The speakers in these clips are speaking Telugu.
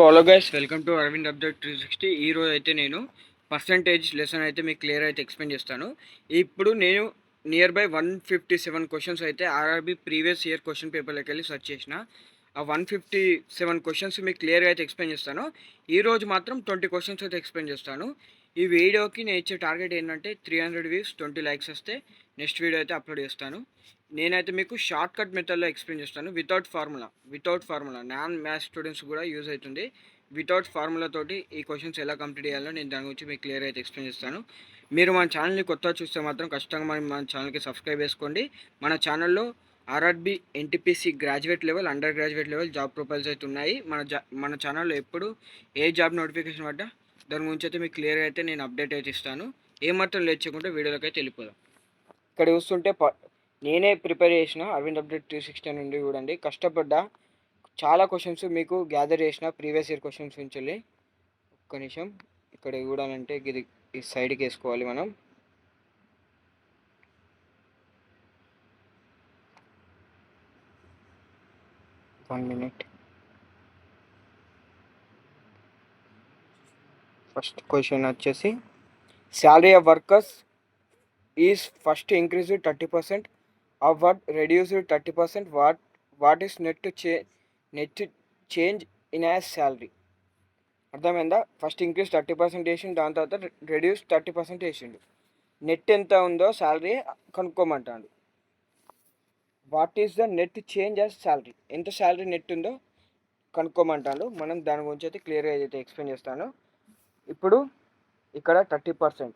Hello guys, welcome to Arvind update 360. ఈరోజు అయితే నేను పర్సంటేజ్ లెసన్ అయితే మీకు క్లియర్ అయితే ఎక్స్ప్లెయిన్ చేస్తాను. ఇప్పుడు నేను నియర్ బై 157 క్వశ్చన్స్ అయితే ఆర్ఆర్బీ ప్రీవియస్ ఇయర్ క్వశ్చన్ పేపర్లోకి వెళ్ళి సెర్చ్ చేసిన. ఆ 157 క్వశ్చన్స్ మీకు క్లియర్గా అయితే ఎక్స్ప్లెయిన్ చేస్తాను. ఈరోజు మాత్రం 20 క్వశ్చన్స్ అయితే ఎక్స్ప్లెయిన్ చేస్తాను. ఈ వీడియోకి నేను ఇచ్చే టార్గెట్ ఏంటంటే 300 వ్యూస్, 20 లైక్స్ వస్తే నెక్స్ట్ వీడియో అయితే అప్లోడ్ చేస్తాను. నేనైతే మీకు షార్ట్ కట్ మెథడ్లో ఎక్స్ప్లెయిన్ చేస్తాను. Without formula non maths students కూడా యూజ్ అవుతుంది. వితౌట్ ఫార్ములా తోటి ఈ క్వశ్చన్స్ ఎలా కంప్లీట్ చేయాలో నేను దాని గురించి మీకు క్లియర్ అయితే ఎక్స్ప్లెయిన్ చేస్తాను. మీరు మన ఛానల్ని కొత్తగా చూస్తే మాత్రం ఖచ్చితంగా మన ఛానల్కి సబ్స్క్రైబ్ చేసుకోండి. మన ఛానల్లో RRB, NTPC graduate level, under graduate level job profiles అయితే ఉన్నాయి. మన ఛానల్లో ఎప్పుడు ఏ జాబ్ నోటిఫికేషన్ పడ్డా దాని గురించి అయితే మీకు క్లియర్గా అయితే నేను అప్డేట్ అయితే ఇస్తాను. ఏమాత్రం లేట్ చేయకుండా వీడియోలోకి అయితే వెళ్ళిపోదాం. ఇక్కడ చూస్తుంటే నేనే ప్రిపేర్ చేసిన అరవింద్ అప్డేట్ 360 నుండి చూడండి. కష్టపడ్డా, చాలా క్వశ్చన్స్ మీకు గ్యాదర్ చేసిన ప్రీవియస్ ఇయర్ క్వశ్చన్స్ నుంచి వెళ్ళి. ఒక్క నిమిషం, ఇక్కడ చూడాలంటే ఇది ఈ సైడ్కి వేసుకోవాలి మనం. One minute. ఫస్ట్ క్వశ్చన్ వచ్చేసి, salary of workers is first increase 30%, of what reduce 30%, what is net change in as salary. అర్థమైందా? ఫస్ట్ ఇంక్రీజ్ 30% వేసిండు, దాని తర్వాత రెడ్యూస్ 30% వేసిండు. నెట్ ఎంత ఉందో శాలరీ కనుక్కోమంటాడు. What is the net change as salary, ఎంత శాలరీ నెట్ ఉందో కనుక్కోమంటాడు. మనం దాని గురించి అయితే క్లియర్గా అయితే ఎక్స్ప్లెయిన్ చేస్తాను. ఇప్పుడు ఇక్కడ 30%,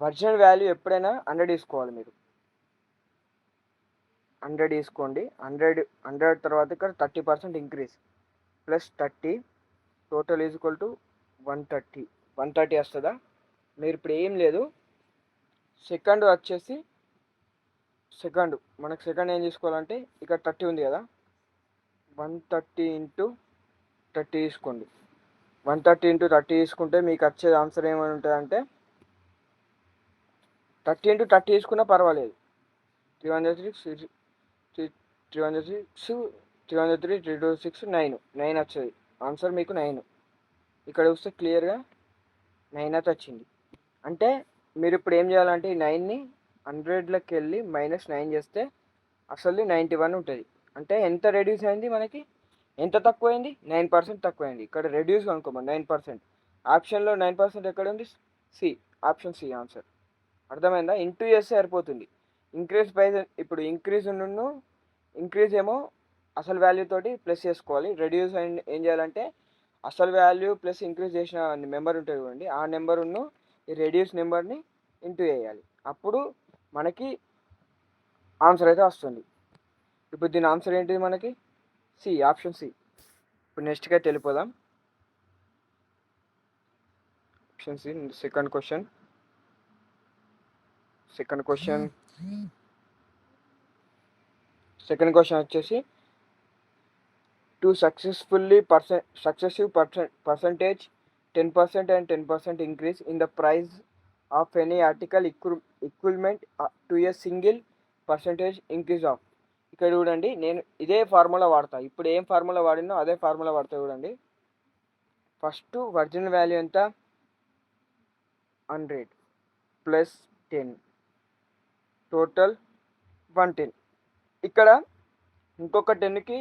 ఒరిజినల్ వాల్యూ ఎప్పుడైనా 100 తీసుకోవాలి. మీరు 100 తీసుకోండి. 100 తర్వాత ఇక్కడ 30% increase plus 30, total is equal to 130 వస్తుందా? మీరు ఇప్పుడు ఏం లేదు, సెకండ్ వచ్చేసి మనకు సెకండ్ ఏం తీసుకోవాలంటే ఇక్కడ 30 ఉంది కదా, 130 ఇంటూ 30 తీసుకోండి. 130 ఇంటూ 30 తీసుకుంటే మీకు వచ్చే ఆన్సర్ ఏమని ఉంటుంది అంటే 30 ఇంటూ 30 తీసుకున్నా పర్వాలేదు. 306, 9 వచ్చేది ఆన్సర్ మీకు 9. ఇక్కడ చూస్తే క్లియర్గా 9 అయితే వచ్చింది. అంటే మీరు ఇప్పుడు ఏం చేయాలంటే ఈ 9ని 100లోకి వెళ్ళి -9 చేస్తే అసలు 91 ఉంటుంది. అంటే ఎంత రెడ్యూస్ అయింది, మనకి ఎంత తక్కువైంది? 9% తక్కువైంది. ఇక్కడ రెడ్యూస్ అనుకోమని 9%. ఆప్షన్లో 9% ఎక్కడ ఉంది? Option C answer. అర్థమైందా? ఇంటూ చేస్తే సరిపోతుంది. ఇంక్రీజ్ ప్రైస్, ఇప్పుడు ఇంక్రీజ్ ఏమో అసలు వాల్యూ తోటి ప్లస్ చేసుకోవాలి. రెడ్యూస్ ఏం చేయాలంటే అసలు వాల్యూ ప్లస్ ఇంక్రీజ్ చేసిన నెంబర్ ఉంటుంది చూడండి, ఆ నెంబర్ను ఈ రెడ్యూస్ నెంబర్ని ఇంటూ వేయాలి. అప్పుడు మనకి ఆన్సర్ అయితే వస్తుంది. ఇప్పుడు దీని ఆన్సర్ ఏంటిది మనకి? Option C. ఇప్పుడు నెక్స్ట్గా వెళ్ళిపోదాం. Option C. సెకండ్ క్వశ్చన్ వచ్చేసి, two successive percentage 10% and 10% increase in the price of any article equivalent to a single percentage increase of. ఇక్కడ చూడండి, నేను ఇదే ఫార్ములా వాడతా. ఇప్పుడు ఏం ఫార్ములా వాడినో అదే ఫార్ములా వాడతా. చూడండి, ఫస్ట్ ఒరిజినల్ వాల్యూ ఎంత? 100 ప్లస్ 10, టోటల్ 110. ఇక్కడ ఇంకొక 10కి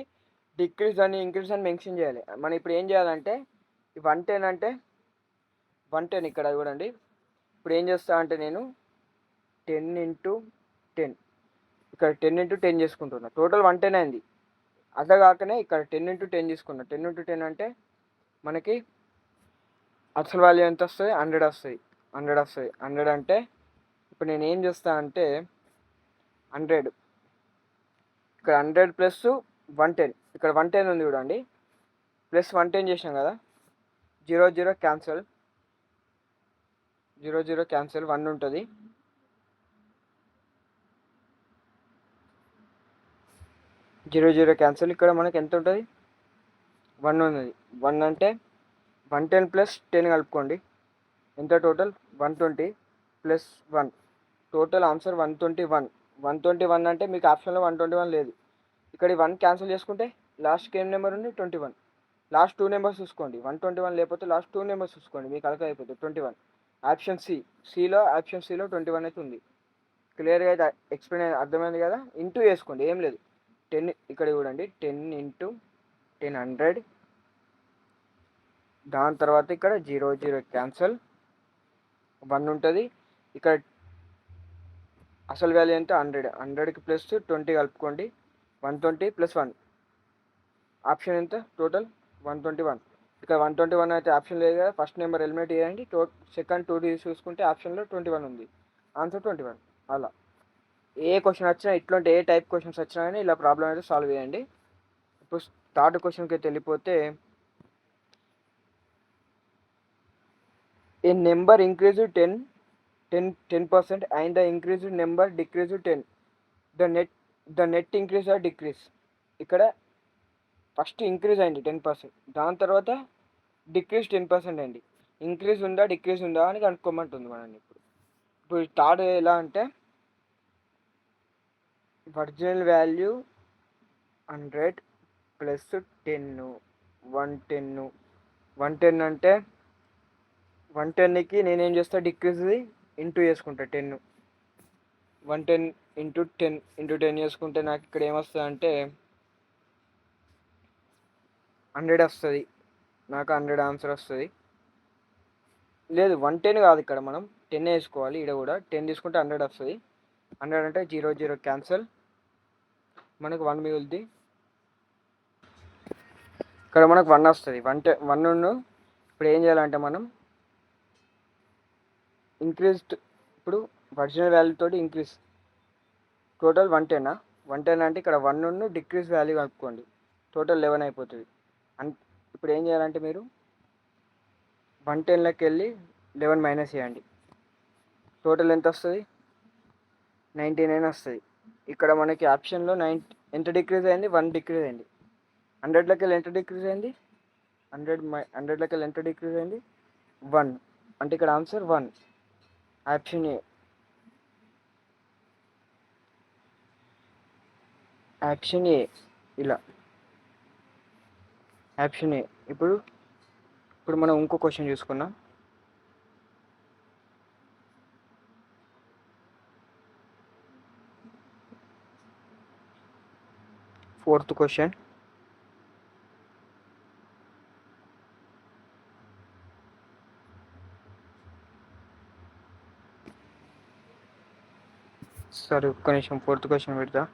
డిక్రీజ్ అని ఇంక్రీజ్ అని మెన్షన్ చేయాలి. మనం ఇప్పుడు ఏం చేయాలంటే 110 అంటే 110 ఇక్కడ చూడండి. ఇప్పుడు ఏం చేస్తా అంటే నేను 10 ఇంటూ 10, ఇక్కడ 10 ఇంటూ 10 చేసుకుంటున్నా. టోటల్ 110 అయింది. అదే కాకనే ఇక్కడ 10 ఇంటూ 10 తీసుకున్నా. 10 ఇంటూ 10 అంటే మనకి అసలు వాల్యూ ఎంత వస్తుంది? 100 వస్తుంది. 100 అంటే ఇప్పుడు నేను ఏం చేస్తా అంటే 100, ఇక్కడ 100 ప్లస్ 110, ఇక్కడ 110 ఉంది చూడండి, ప్లస్ 110 చేసాం కదా, 0 క్యాన్సల్, 1 ఉంటుంది. 0 క్యాన్సల్, ఇక్కడ మనకి ఎంత ఉంటుంది? 1 ఉంది. 1 అంటే 110 ప్లస్ 10 కలుపుకోండి, ఎంత టోటల్? 120 plus 1, total answer 121. 121 అంటే మీకు ఆప్షన్లో 121 లేదు. ఇక్కడ 1 క్యాన్సిల్ చేసుకుంటే లాస్ట్కి ఏం నెంబర్ ఉంది? 21. లాస్ట్ 2 నెంబర్స్ చూసుకోండి. 121 లేకపోతే లాస్ట్ 2 నెంబర్స్ చూసుకోండి. మీకు అలక అయిపోతుంది 21. ఆప్షన్ ఆప్షన్ సిలో 21 అయితే ఉంది. క్లియర్గా అయితే ఎక్స్ప్లెయిన్ అర్థమైంది కదా. ఇంటూ వేసుకోండి, ఏం లేదు. 10 ఇక్కడ చూడండి, 10 ఇంటూ 10 100. దాని తర్వాత ఇక్కడ 0 క్యాన్సల్, 1 ఉంటుంది. ఇక్కడ అసలు వాల్యూ ఎంత 100కి ప్లస్ 20 కలుపుకోండి. 120 + 1 ఆప్షన్ ఎంత టోటల్ 121. ఇక్కడ 121 అయితే ఆప్షన్ లేదు కదా, ఫస్ట్ నెంబర్ ఎలిమినేట్ చేయండి. సెకండ్ 2 చూసుకుంటే ఆప్షన్లో 21 ఉంది. ఆన్సర్ 21. అలా ఏ క్వశ్చన్ వచ్చినా, ఇట్లాంటి ఏ టైప్ క్వశ్చన్స్ వచ్చినా కానీ ఇలా ప్రాబ్లం అయితే సాల్వ్ చేయండి. ఇప్పుడు థర్డ్ క్వశ్చన్కి అయితే వెళ్ళిపోతే, ఏ number increase 10% and the increased number decrease 10, the net increase or decrease. ఇక్కడ ఫస్ట్ ఇంక్రీజ్ అయింది 10%, దాని తర్వాత డిక్రీజ్ 10% అయింది. ఇంక్రీజ్ ఉందా డిక్రీజ్ ఉందా అని కనుక్కోమంటుంది మనల్ని. ఇప్పుడు థర్డ్ ఎలా అంటే, ఒరిజినల్ వాల్యూ 100 ప్లస్ 10, 110 అంటే 110కి నేనేం చేస్తా, డిక్రీజ్ది ఇంటూ చేసుకుంటా 10. 110 ఇంటూ 10 చేసుకుంటే నాకు ఇక్కడ ఏమొస్తుంది అంటే 100 వస్తుంది. నాకు 100 ఆన్సర్ వస్తుంది. లేదు 110 కాదు, ఇక్కడ మనం 10 వేసుకోవాలి. ఇక్కడ కూడా 10 తీసుకుంటే 100 వస్తుంది. 100 అంటే 0 క్యాన్సల్, మనకు 1 మిగులుద్ది. ఇక్కడ మనకు 1 వస్తుంది. 1 ఇప్పుడు ఏం చేయాలంటే మనం ఇంక్రీజ్డ్, ఇప్పుడు ఒరిజినల్ వాల్యూ తోటి ఇంక్రీజ్, టోటల్ 110 అంటే ఇక్కడ 1 డిక్రీజ్ వాల్యూ కలుపుకోండి, టోటల్ 11 అయిపోతుంది. ఇప్పుడు ఏం చేయాలంటే మీరు 110లోకి వెళ్ళి 11 మైనస్ చేయండి, టోటల్ ఎంత వస్తుంది 99 వస్తుంది. ఇక్కడ మనకి ఆప్షన్లో ఎంత డిక్రీజ్ అయింది, 1 డిక్రీజ్ అయింది. 100లోకి వెళ్ళి ఎంత డిక్రీజ్ అయింది, 100లోకి వెళ్ళి ఎంత డిక్రీజ్ అయింది 1, అంటే ఇక్కడ ఆన్సర్ 1. Option A. ఇలా ఆప్షన్ ఏ. ఇప్పుడు మనం ఇంకో క్వశ్చన్ చూసుకున్నాం. ఫోర్త్ క్వశ్చన్, సరే ఒక్క నిమిషం, ఫోర్త్ క్వశ్చన్ పెడతా.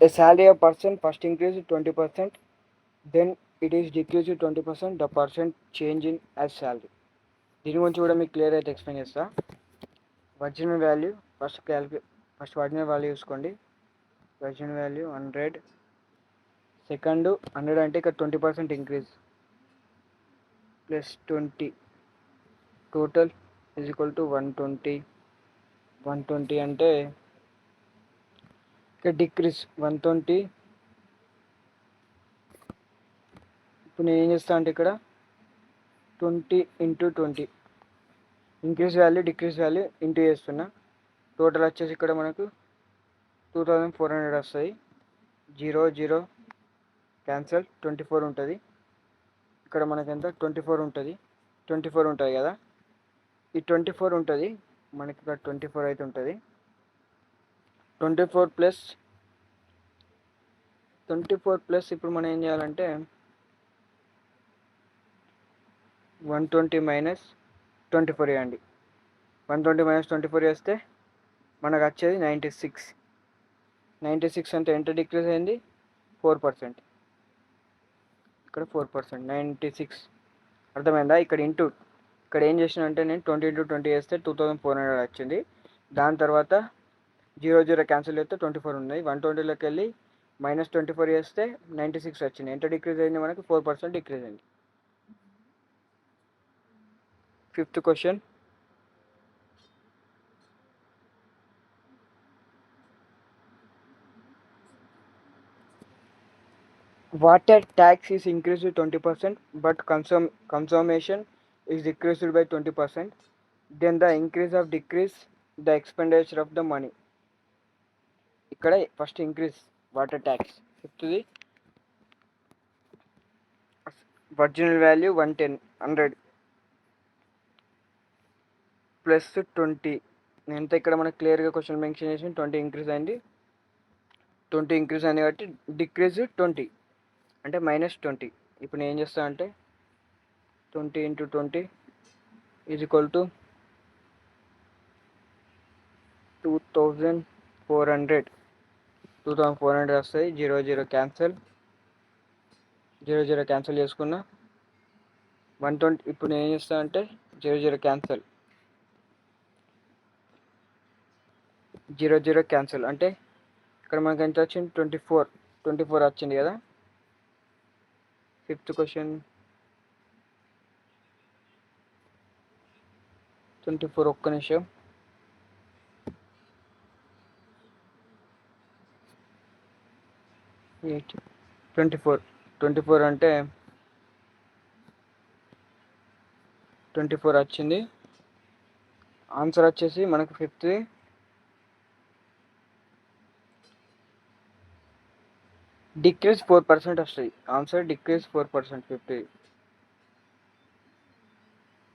A salary of person first increase 20%, then it is decreased 20%, the percent change in as salary. దీని గురించి కూడా మీకు క్లియర్ అయితే ఎక్స్ప్లెయిన్ చేస్తా. Original value first original value చూసుకోండి. ఒరిజినల్ వాల్యూ 100, సెకండ్ 100 అంటే ఇక్కడ 20% increase plus 20, total is equal to 120 అంటే ఇక్కడ డిక్రీజ్ 120. ఇప్పుడు నేను ఏం చేస్తాను అంటే ఇక్కడ 20 into 20, increase value decrease value into చేస్తున్నా. టోటల్ వచ్చేసి ఇక్కడ మనకు 2400 వస్తుంది. 0 క్యాన్సల్, 24 ఉంటుంది. ఇక్కడ మనకి ఎంత 24 ఉంటుంది కదా, ఈ 24 ఉంటుంది మనకి ఇక్కడ 24 అయితే ఉంటుంది. 24 ప్లస్ ఇప్పుడు మనం ఏం చేయాలంటే 120 మైనస్ 24 వేయండి. 120 మైనస్ 24 వేస్తే మనకు వచ్చేది 96 అంటే ఎంత డిక్రీజ్ అయింది 4%. ఇక్కడ 4%, 96. అర్థమైందా? ఇక్కడ ఏం చేసిన అంటే నేను 20 ఇంటూ 20 వేస్తే 2400 వచ్చింది. దాని తర్వాత 0 క్యాన్సిల్ చేస్తే 24 ఉన్నాయి. 120లోకి వెళ్ళి మైనస్ 24 వేస్తే 96 వచ్చింది. ఎంత డిక్రీజ్ అయింది మనకు 4% డిక్రీజ్ అయింది. Fifth question, Water tax is increased 20%, but consumption is decreased by 20%. Then the increase of decrease the expenditure of the money. ఇక్కడ ఫస్ట్ ఇంక్రీజ్ వాటర్ ట్యాక్స్. ఫిఫ్త్ది ఒరిజినల్ వాల్యూ 100 ప్లస్ 20. ఎంత ఇక్కడ మనకు క్లియర్గా క్వశ్చన్ మెన్షన్ చేసి 20 ఇంక్రీజ్ అయింది. 20 ఇంక్రీజ్ అయింది కాబట్టి డిక్రీజ్ 20 అంటే -20. ఇప్పుడు నేను ఏం చేస్తాను అంటే 20 × 20 ఈజ్ ఈక్వల్ టు 2400. 2400 వస్తాయి. 0 క్యాన్సల్, 0 క్యాన్సల్ చేసుకున్నా. 120. ఇప్పుడు నేను ఏం చేస్తాను అంటే 0 క్యాన్సల్, 0 క్యాన్సల్ అంటే ఇక్కడ మనకి ఎంత వచ్చింది 24 వచ్చింది కదా. Fifth question 24. ఒక్క నిమిషం. 24 అంటే 24 వచ్చింది. ఆన్సర్ వచ్చేసి మనకు ఫిఫ్త్ డిక్రీజ్ 4% వస్తుంది. Answer decrease 4%. 50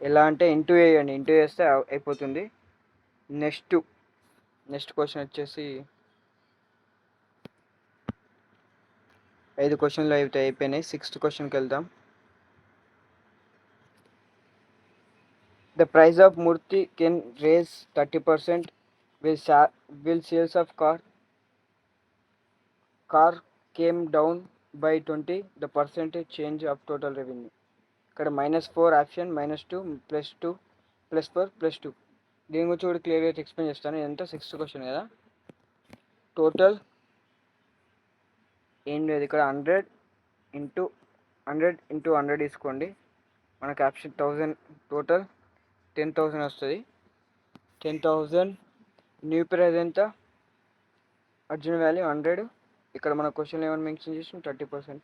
ఎలా అంటే ఇంటూ వేయండి, ఇంటూ వేస్తే అయిపోతుంది. నెక్స్ట్ క్వశ్చన్ వచ్చేసి 5 క్వశ్చన్లు అయిపోయినాయి. 6th క్వశ్చన్కి వెళ్దాం. The price of Murti can raise 30%. Will sales of car came down by 20. The percentage change of total revenue. ఇక్కడ -4 ఆప్షన్, -2 +2 +4 +2. దీని గురించి కూడా క్లియర్గా ఎక్స్ప్లెయిన్ చేస్తాను. ఎంత 6th క్వశ్చన్ కదా. టోటల్ ఏం లేదు ఇక్కడ 100 × 100 తీసుకోండి. మనకు ఆప్షన్ 1000, టోటల్ 10,000 వస్తుంది. 10,000 న్యూ ప్రైస్ ఎంత, ఒరిజినల్ వాల్యూ 100. ఇక్కడ మన క్వశ్చన్ ఏమైనా మెన్షన్ చేసి 30%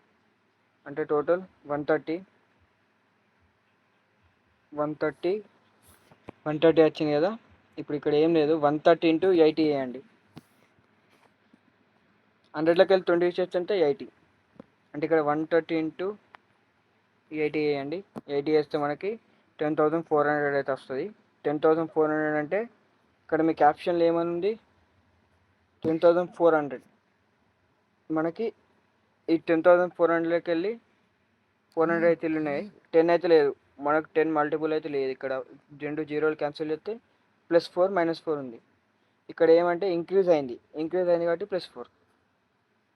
అంటే టోటల్ 130 వచ్చింది కదా. ఇప్పుడు ఇక్కడ ఏం లేదు, 130 × 80 వేయండి. 100లోకి వెళ్ళి 20 చేస్తే అంటే 80. అంటే ఇక్కడ 130 × 80 వేయండి. 80 వేస్తే మనకి 10,400 అయితే వస్తుంది. 10,400 అంటే ఇక్కడ మీ క్యాప్షన్లో ఏమనుంది 10,400. మనకి ఈ 10,400లోకి వెళ్ళి 400 అయితే ఉన్నాయి. 10 అయితే లేదు, మనకు 10 మల్టిపుల్ అయితే లేదు. ఇక్కడ 2 జీరోలు క్యాన్సిల్ చేస్తే +4 -4 ఉంది. ఇక్కడ ఏమంటే ఇంక్రీజ్ అయింది కాబట్టి +4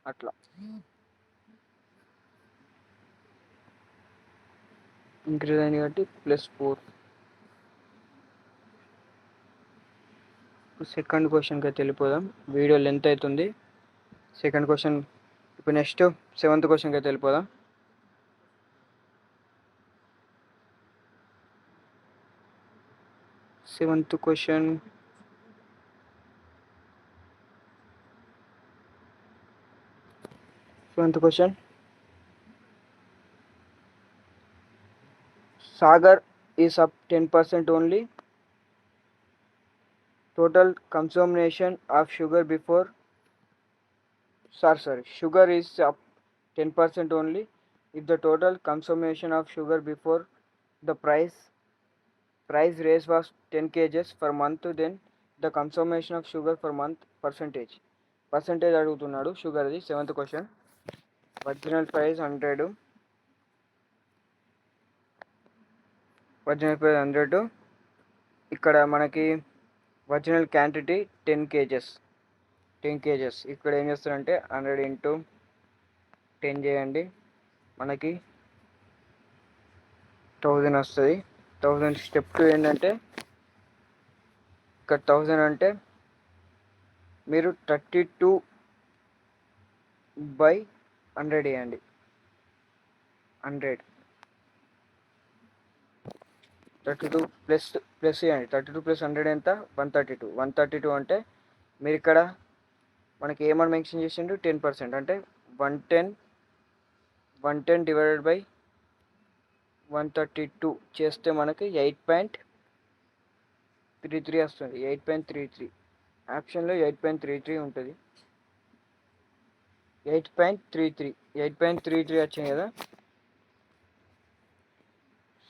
అట్లా. ఇంక్రీజ్ అయింది కాబట్టి +4. సెకండ్ క్వశ్చన్కి అయితే వెళ్ళిపోదాం. వీడియో లెంత్ అవుతుంది. Second question. ఇప్పుడు నెక్స్ట్ 7th క్వశ్చన్కి అయితే వెళ్ళిపోదాం. Seventh question Sagar is up 10% only. Total consumption of sugar before sugar is up 10% only. If the total consumption of sugar before the price raise was 10 kg per month, then the consumption of sugar per month percentage అడుగుతున్నాడు షుగర్ది. 7th question. ఒరిజినల్ ప్రైస్ 100, ఇక్కడ మనకి ఒరిజినల్ క్వాంటిటీ 10 kg. ఇక్కడ ఏం చేస్తారంటే 100 × 10 చేయండి, మనకి 1000 వస్తుంది. 1000. స్టెప్ 2 ఏంటంటే ఇక్కడ 1000 అంటే మీరు 32/100 వేయండి. 100 32 ప్లస్ చేయండి. 32 + 100 ఎంత 132. 132 అంటే మీరు ఇక్కడ మనకి ఏమని మెన్షన్ చేసిండు 10% అంటే 110 110 డివైడెడ్ బై 132 చేస్తే మనకి 8.33 వస్తుంది. 8.33 ఆప్షన్లో 8.33 ఉంటుంది. 8.33 వచ్చింది కదా.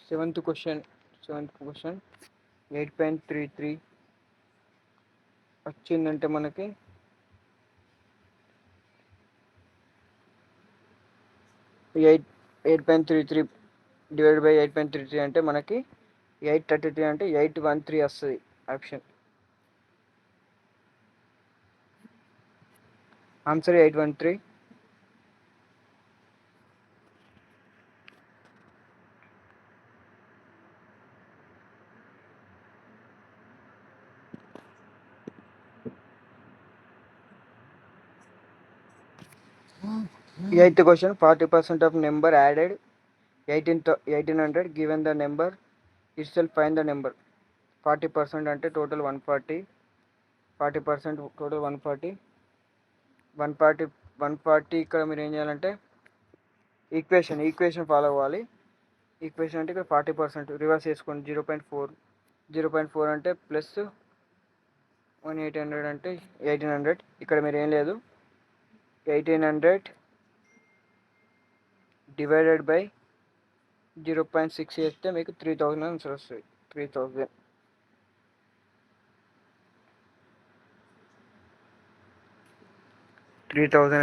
సెవెంత్ క్వశ్చన్ 8.33 వచ్చిందంటే మనకి 8.33 డివైడ్ బై 8.33 అంటే మనకి 833 అంటే 813 వస్తుంది option. Answer 813. Eighth question, 40% of number added 1800 given the number itself, find the number. 40% అంటే total 140. 40% total 140. 140 ఇక్కడ మీరు ఏం చేయాలంటే ఈక్వేషన్ ఫాలో అవ్వాలి. ఈక్వేషన్ అంటే ఇక్కడ 40% రివర్స్ చేసుకోండి. 0.4 అంటే ప్లస్ 1800 అంటే 1800. ఇక్కడ మీరు ఏం లేదు, 1800 డివైడెడ్ బై 0.6 చేస్తే మీకు 3000 ఆన్సర్ వస్తుంది. 3000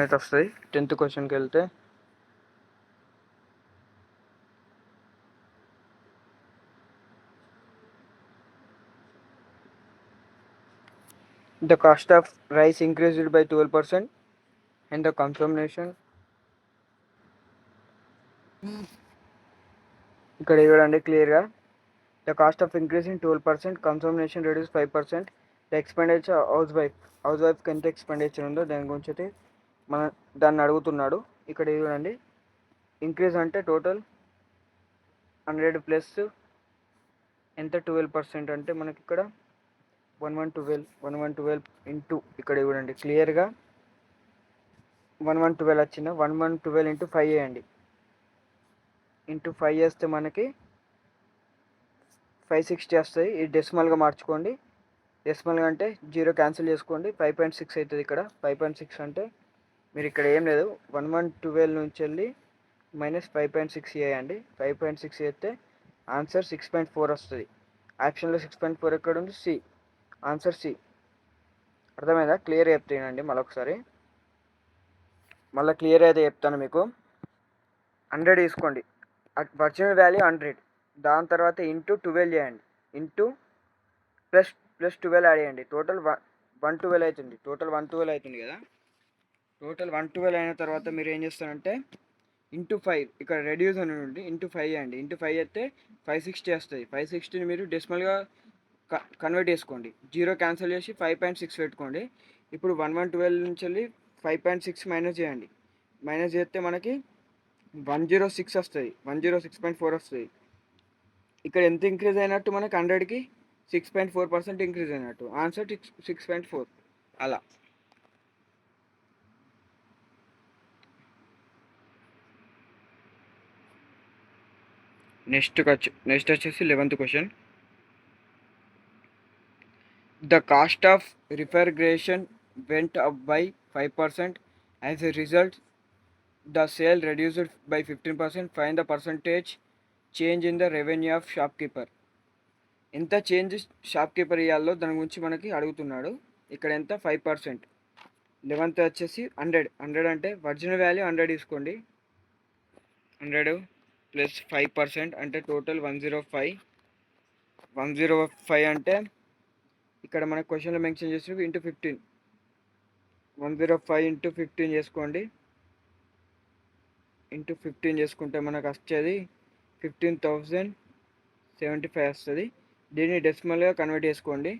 అయితే వస్తుంది. 10th క్వశ్చన్కి వెళ్తే the cost of rice increased by 12% and the consumption ఇక్కడ ఇవ్వడండి క్లియర్గా. The cost of increasing 12%, consumption reduce 5%. The expenditure house వైఫ్కి ఎంత ఎక్స్పెండిచర్ ఉందో దాని గురించి అయితే దాన్ని అడుగుతున్నాడు. ఇక్కడ చూడండి, ఇంక్రీజ్ అంటే టోటల్ 100 ప్లస్ ఎంత 12% అంటే మనకి ఇక్కడ 1112 ఇంటూ ఇక్కడ చూడండి క్లియర్గా 1112 వచ్చింది. 1112 ఇంటూ 5 చేయండి. ఇంటూ 5 చేస్తే మనకి 560 వస్తుంది. ఇది డెసిమల్గా మార్చుకోండి. డెసిమల్గా అంటే 0 క్యాన్సిల్ చేసుకోండి. 5.6 అవుతుంది. ఇక్కడ 5.6 అంటే మీరు ఇక్కడ ఏం లేదు, 1112 నుంచి వెళ్ళి మైనస్ 5.6 చేయండి. 5.6 చేస్తే ఆన్సర్ 6.4 వస్తుంది. ఆప్షన్లో 6.4 ఎక్కడ ఉంది? సి. Answer C. అర్థమైందా? క్లియర్ చెప్తానండి మళ్ళీ క్లియర్ అయితే చెప్తాను మీకు. 100 తీసుకోండి, ఒరిజినల్ వాల్యూ 100, దాని తర్వాత ఇంటూ 12 చేయండి, ఇంటూ ప్లస్ 12 యాడ్ చేయండి. టోటల్ 112 అవుతుంది. టోటల్ 112 అవుతుంది కదా. టోటల్ 112 అయిన తర్వాత మీరు ఏం చేస్తారంటే ఇంటూ 5 ఇక్కడ రెడ్యూస్ అని ఉంది, ఇంటూ 5 చేయండి. ఇంటూ 5 అయితే 560 వస్తుంది. 560ని మీరు డెసిమల్గా కన్వర్ట్ చేసుకోండి. 0 క్యాన్సిల్ చేసి 5.6 పెట్టుకోండి. ఇప్పుడు 1112 నుంచి వెళ్ళి 5.6 మైనస్ చేయండి. మైనస్ చేస్తే మనకి 106 వస్తుంది. 106.4 వస్తుంది. ఇక్కడ ఎంత ఇంక్రీజ్ అయినట్టు మనకి 100కి 6.4% ఇంక్రీజ్ అయినట్టు. ఆన్సర్ 6.4. అలా నెక్స్ట్ వచ్చేసి 11th question. The cost of refrigeration went up by 5%. As a result the sale reduced by 15%. Find the percentage change in the revenue of shopkeeper. ఎంత చేంజ్ షాప్కీపర్ ఇవ్వాలో దాని గురించి మనకి అడుగుతున్నాడు. ఇక్కడ ఎంత? 5%. 11th వచ్చేసి 100 అంటే ఒరిజినల్ వాల్యూ 100 తీసుకోండి. 100 ప్లస్ 5% అంటే టోటల్ 105. 105 అంటే ఇక్కడ మన క్వశ్చన్లో మెన్షన్ చేసి ఇంటూ 15. 105 ఇంటూ 15 చేసుకోండి. ఇంటూ 15 చేసుకుంటే మనకు వచ్చేది 15,075 వస్తుంది. దీన్ని డెసిమల్గా కన్వర్ట్ చేసుకోండి.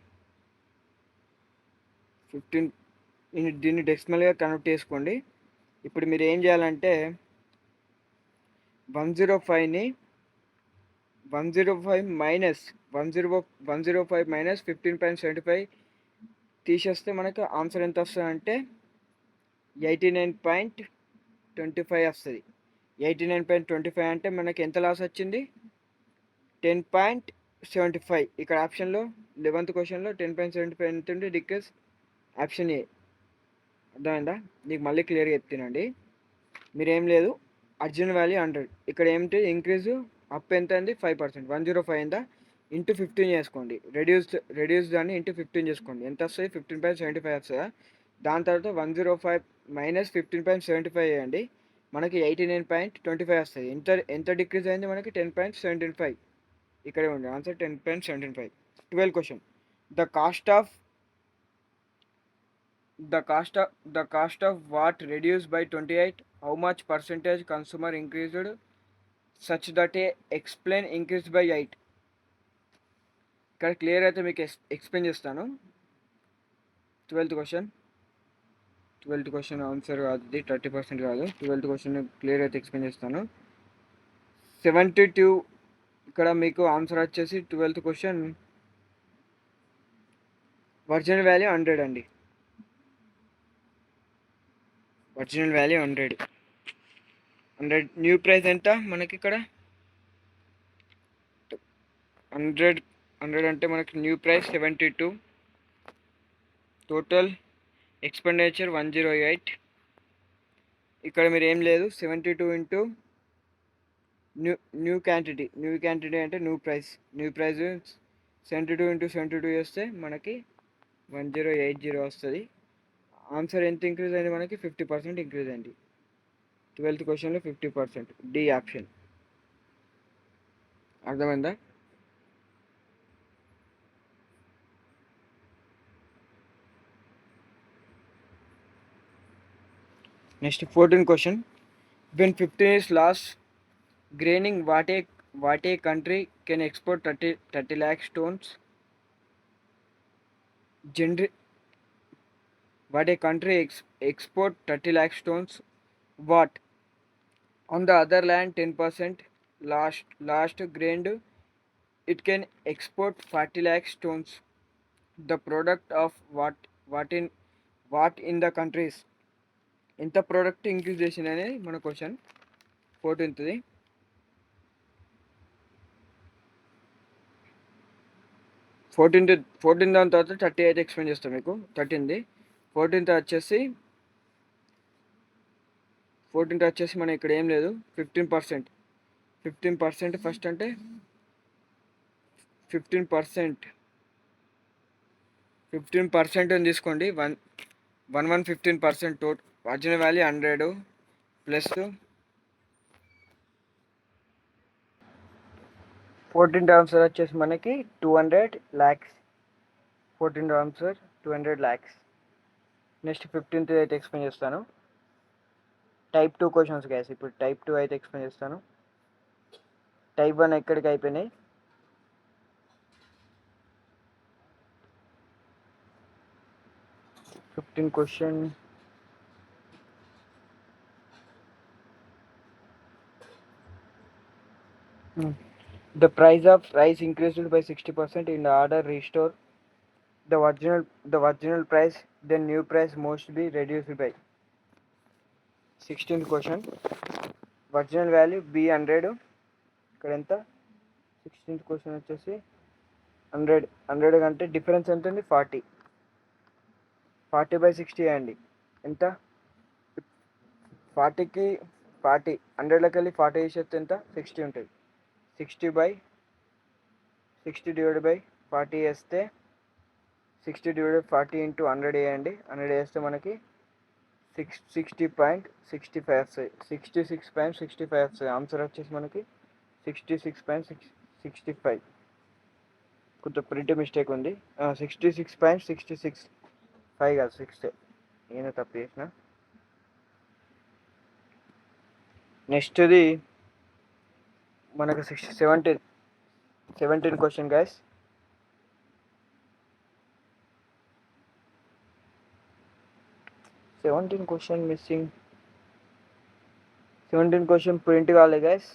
దీన్ని డెసిమల్గా కన్వర్ట్ చేసుకోండి. ఇప్పుడు మీరు ఏం చేయాలంటే 105 మైనస్ 15.75 తీసేస్తే మనకు ఆన్సర్ ఎంత వస్తుంది అంటే 89.25 వస్తుంది. 89.25 అంటే మనకి ఎంత లాస్ వచ్చింది? 10.75. ఇక్కడ ఆప్షన్లో 11th క్వశ్చన్లో 10.75 ఎంత ఉంటే డిక్రీస్ ఆప్షన్ ఏ. అర్థమైందా? నీకు మళ్ళీ క్లియర్గా చెప్తానండి. మీరేం లేదు, అర్జున్ వాల్యూ 100. ఇక్కడ ఏమిటి ఇంక్రీజ్ అప్ ఎంత అయింది? 5%. 105 అయిందా? ఇంటూ 15 చేసుకోండి. రెడ్యూస్ దాన్ని ఇంటూ 15 చేసుకోండి. ఎంత వస్తుంది? 15.75 వస్తుందా? దాని తర్వాత 105 మైనస్ 15.75 చేయండి. మనకి 89.25 వస్తుంది. ఎంత డిక్రీజ్ అయింది మనకి? 10.75. ఇక్కడే ఉంది answer, 10.75. 12th question. The cost of the cost of what reduced by 28. How much percentage consumer increased such that a explain increased by 8. ఇక్కడ క్లియర్ అయితే మీకు ఎక్స్ప్లెయిన్ చేస్తాను. 12th క్వశ్చన్ ఆన్సర్ కాదు, 30% కాదు. 12th క్వశ్చన్ క్లియర్ అయితే ఎక్స్ప్లెయిన్ చేస్తాను. 72 ఇక్కడ మీకు ఆన్సర్ వచ్చేసి 12th క్వశ్చన్ ఒరిజినల్ వాల్యూ 100 అండి. Original value 100. న్యూ ప్రైస్ ఎంత మనకి ఇక్కడ? 100 అంటే మనకి న్యూ ప్రైస్ 72. Total expenditure 108. ఇక్కడ మీరు ఏం లేదు, 72 ఇంటూ న్యూ క్వాంటిటీ అంటే న్యూ ప్రైస్ 72 ఇంటూ 72 చేస్తే మనకి 1080 వస్తుంది. ఆన్సర్ ఎంత ఇంక్రీజ్ అయింది మనకి? 50% ఇంక్రీజ్ అయింది. 12th క్వశ్చన్లో 50%, డి ఆప్షన్. అర్థమైందా? Next 14th question. when 15 is lost graining, what a country can export 30 lakh stones what a country export 30 lakh stones, what on the other land 10% last grained it can export 40 lakh stones. The product of what in the countries. ఎంత ప్రోడక్ట్ ఇంక్రీజ్ చేసింది అనేది మన క్వశ్చన్. 14th 14 దాని తర్వాత 30 అయితే ఎక్స్ప్లెయిన్ చేస్తాం మీకు. 14th వచ్చేసి మనం ఇక్కడ ఏం లేదు, 15% ఫస్ట్ అంటే 15% అని తీసుకోండి. 15% total original value 100 plus 14th answer వచ్చేసి మనకి 200 lakhs. 14th answer 200 lakhs. Next 15th అయితే ఎక్స్ప్లెయిన్ చేస్తాను. Type 2 questions gas. ఇప్పుడు టైప్ 2 అయితే ఎక్స్ప్లెయిన్ చేస్తాను. టైప్ 1 ఎక్కడికి అయిపోయినాయి? Question the price of rice increased by 60% in order restore the original price, then new price must be reduced by. 16th question. Original value be 100. ఇక్కడ ఎంత? 16th క్వశ్చన్ వచ్చేసి 100 కంటే డిఫరెన్స్ ఎంత ఉంది? 40/60 అండి. ఎంత? 40కి 40 100లోకి వెళ్ళి 40 తీసేస్తే ఎంత? 60 ఉంటుంది. 60 డివైడ్ బై 40 వేస్తే 60 డివైడ్ 40 ఇంటూ 100 వేయండి. 100 వేస్తే మనకి 60.65 వస్తాయి. 66.65 వస్తాయి. ఆన్సర్ వచ్చేసి మనకి 66.65. కొంచెం ప్రింట్ మిస్టేక్ ఉంది. 66.66 కాదు 6. నేను తప్పు చేసిన. నెక్స్ట్ది మనకు 17 question guys. 17 question missing. 17 question print కాలే గైస్.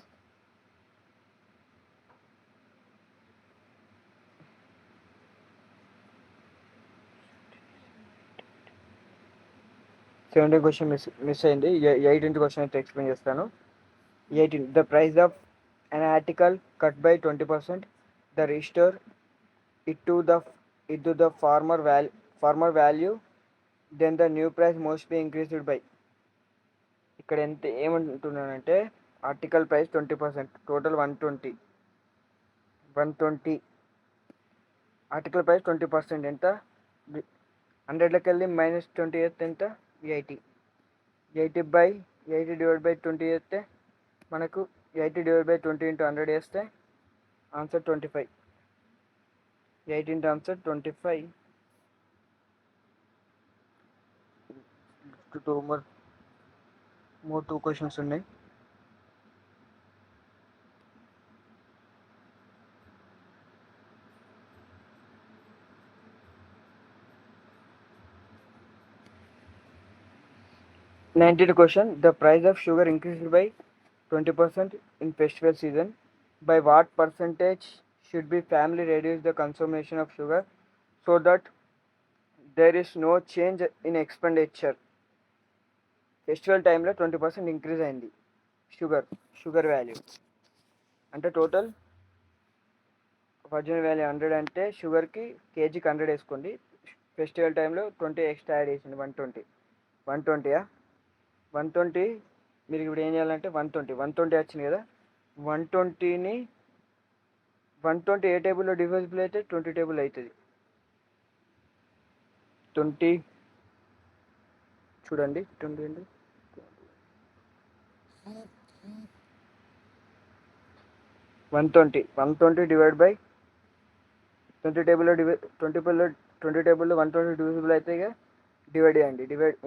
క్వశ్చన్ మిస్ అయింది. 18th క్వశ్చన్ అయితే ఎక్స్ప్లెయిన్ చేస్తాను. 18. The price of an article cut by 20%. The restore it to the farmer value. Then the new price must be increased by. ఇక్కడ ఎంత ఏమంటున్నానంటే article price 20%, total 120 article price 20% ఎంత 100లోకి వెళ్ళి -20 చేస్తే ఎంత 80 బై 80 డివైడ్ బై 20 చేస్తే మనకు 80 డివైడ్ బై 20 ఇంటూ 100 చేస్తే answer 25. 8 into answer 25. more 2 questions ఉన్నాయి. Nineteenth question. The price of sugar increased by 20% in festival season. By what percentage should be family reduce the consumption of sugar so that there is no change in expenditure? Festival టైంలో 20% ఇంక్రీజ్ అయింది షుగర్ వాల్యూ అంటే టోటల్ ఒరిజినల్ వాల్యూ 100 అంటే షుగర్కి కేజీకి 100 వేసుకోండి. ఫెస్టివల్ టైంలో 20 ఎక్స్ట్రా యాడ్ చేసింది 120. 120 మీరు ఇప్పుడు ఏం చేయాలంటే 120 వచ్చింది కదా, 120ని 120 ఏ టేబుల్లో డివిజిబుల్ అయితే 20 టేబుల్ అవుతుంది. 20 చూడండి 120 డివైడ్ బై 20 టేబుల్లో 20 టేబుల్లో 120 డివిజిబుల్ అయితే ఇక డివైడ్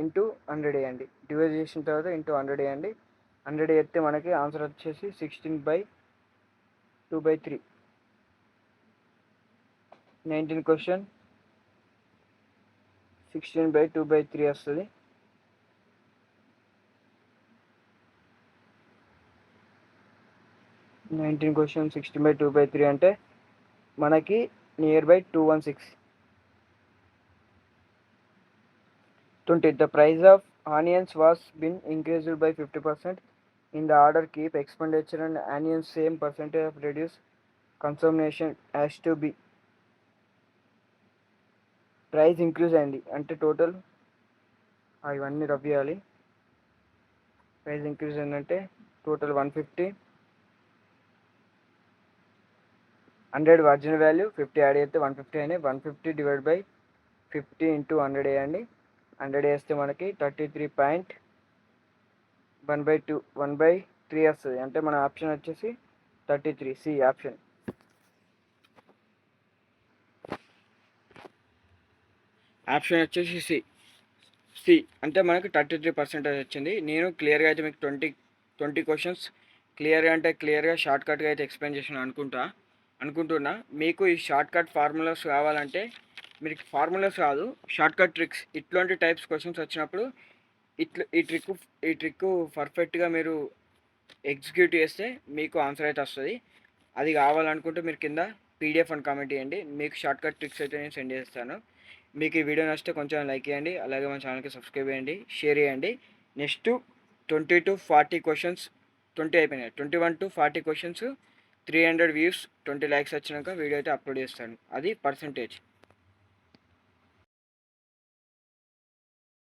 ఇంటూ 100 వేయండి. డివైడ్ చేసిన తర్వాత ఇంటూ 100 వేయండి. 100 వేస్తే మనకి ఆన్సర్ వచ్చేసి 16/2/3. 19 క్వశ్చన్ 16/2/3 వస్తుంది. క్వశ్చన్ 16/2/3 అంటే మనకి near by 216. 20. The price of onions was been increased by 50%. In the order keep expenditure and onions same percentage of reduced consumption has to be. Price increase అయింది అంటే టోటల్ ఇవన్నీ రబ్ చేయాలి. ప్రైస్ ఇంక్రీజ్ అయిందంటే టోటల్ 150. 100 ఒరిజినల్ వాల్యూ 50 యాడ్ చేస్తే 150 అయినాయి. 150 డివైడ్ బై 50 ఇంటూ 100 వేయండి. 100 వేస్తే మనకి 33.1/2 1/3 వస్తుంది. అంటే మన ఆప్షన్ వచ్చేసి 33 సి ఆప్షన్. ఆప్షన్ వచ్చేసి సి అంటే మనకి 33% వచ్చింది. నేను క్లియర్గా అయితే మీకు 20 క్వశ్చన్స్ క్లియర్గా షార్ట్కట్గా అయితే ఎక్స్ప్లెయిన్ చేసాను అనుకుంటున్నా. మీకు ఈ షార్ట్కట్ ఫార్ములాస్ కావాలంటే మీకు ఫార్ములాస్ కాదు, షార్ట్కట్ ట్రిక్స్ ఇట్లాంటి టైప్స్ క్వశ్చన్స్ వచ్చినప్పుడు ఈ ట్రిక్ పర్ఫెక్ట్గా మీరు ఎగ్జిక్యూట్ చేస్తే మీకు ఆన్సర్ అయితే వస్తుంది. అది కావాలనుకుంటే మీరు కింద పీడిఎఫ్ అని కామెంట్ చేయండి. మీకు షార్ట్కట్ ట్రిక్స్ అయితే నేను సెండ్ చేస్తాను. మీకు ఈ వీడియో నచ్చితే కొంచెం లైక్ చేయండి, అలాగే మన ఛానల్కి సబ్స్క్రైబ్ చేయండి, షేర్ చేయండి. నెక్స్ట్ 20 to 40 క్వశ్చన్స్ 20 అయిపోయినాయి. 21 to 40 క్వశ్చన్స్ 300 వ్యూస్ 20 లైక్స్ వచ్చినాక వీడియో అయితే అప్లోడ్ చేస్తాను. అది పర్సంటేజ్.